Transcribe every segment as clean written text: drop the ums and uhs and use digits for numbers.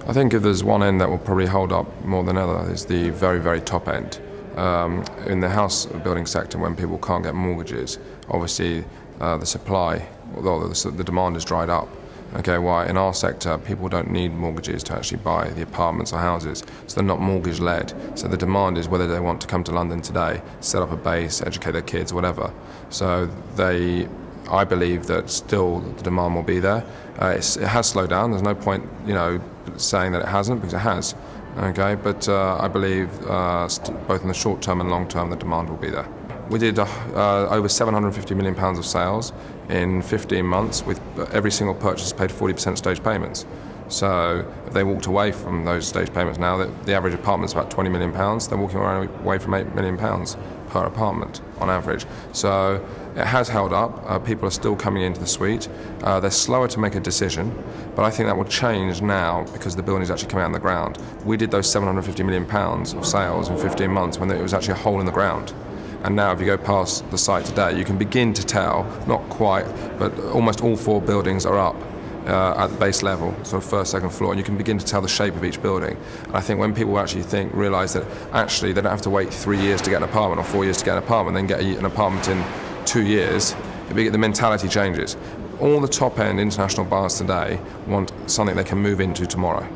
I think if there's one end that will probably hold up more than other is the very, very top end. In the house building sector, when people can't get mortgages, obviously the supply, although the demand has dried up. Okay, why? In our sector, people don't need mortgages to actually buy the apartments or houses, so they're not mortgage-led. So the demand is whether they want to come to London today, set up a base, educate their kids, whatever. So I believe that still the demand will be there. It has slowed down. There's no point, saying that it hasn't, because it has. Okay, but I believe both in the short term and long term, the demand will be there. We did over £750 million of sales in 15 months, with every single purchase paid 40% stage payments. So if they walked away from those stage payments now, the average apartment is about £20 million. They're walking away from £8 million per apartment on average. So it has held up. People are still coming into the suite. They're slower to make a decision, but I think that will change now because the building is actually coming out on the ground. We did those £750 million of sales in 15 months when it was actually a hole in the ground. And now if you go past the site today, you can begin to tell, not quite, but almost all 4 buildings are up at the base level, sort of first, second floor, and you can begin to tell the shape of each building. And I think when people actually realise that actually they don't have to wait 3 years to get an apartment or 4 years to get an apartment, then get an apartment in 2 years, the mentality changes. All the top-end international buyers today want something they can move into tomorrow.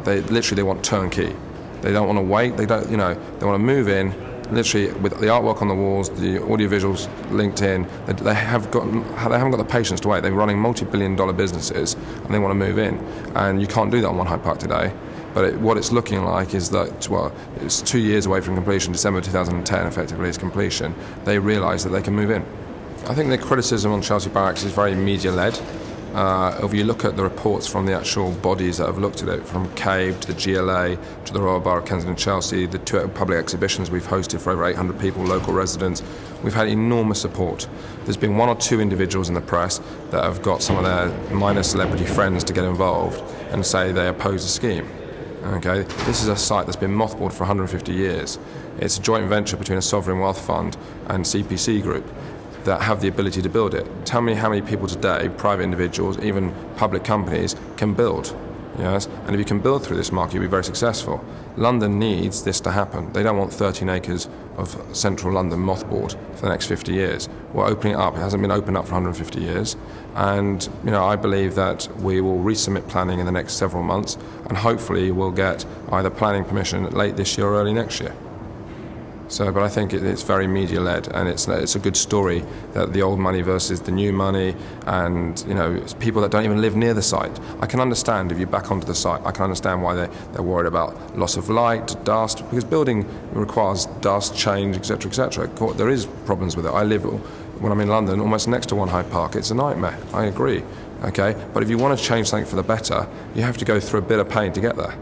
They want turnkey. They don't want to wait. They want to move in. Literally, with the artwork on the walls, the audiovisuals linked in, they haven't got the patience to wait. They're running multi-billion-dollar businesses, and they want to move in. And you can't do that on One Hyde Park today. But what it's looking like is that, well, it's 2 years away from completion. December 2010, effectively, is completion. They realise that they can move in. I think the criticism on Chelsea Barracks is very media-led. If you look at the reports from the actual bodies that have looked at it, from CAVE to the GLA to the Royal Borough of Kensington Chelsea, the 2 public exhibitions we've hosted for over 800 people, local residents, we've had enormous support. There's been 1 or 2 individuals in the press that have got some of their minor celebrity friends to get involved and say they oppose the scheme. Okay, this is a site that's been mothballed for 150 years. It's a joint venture between a sovereign wealth fund and CPC Group that have the ability to build it. Tell me how many people today, private individuals, even public companies, can build. Yes? And if you can build through this market, you'll be very successful. London needs this to happen. They don't want 13 acres of central London mothballed for the next 50 years. We're opening it up. It hasn't been opened up for 150 years. And I believe that we will resubmit planning in the next several months, and hopefully we'll get either planning permission late this year or early next year. But I think it's very media-led, and it's a good story that the old money versus the new money, and it's people that don't even live near the site. I can understand if you're back onto the site. I can understand why they're worried about loss of light, dust, because building requires dust, change, etc., etc. There is problems with it. I live, when I'm in London, almost next to One Hyde Park. It's a nightmare. I agree. Okay, but if you want to change something for the better, you have to go through a bit of pain to get there.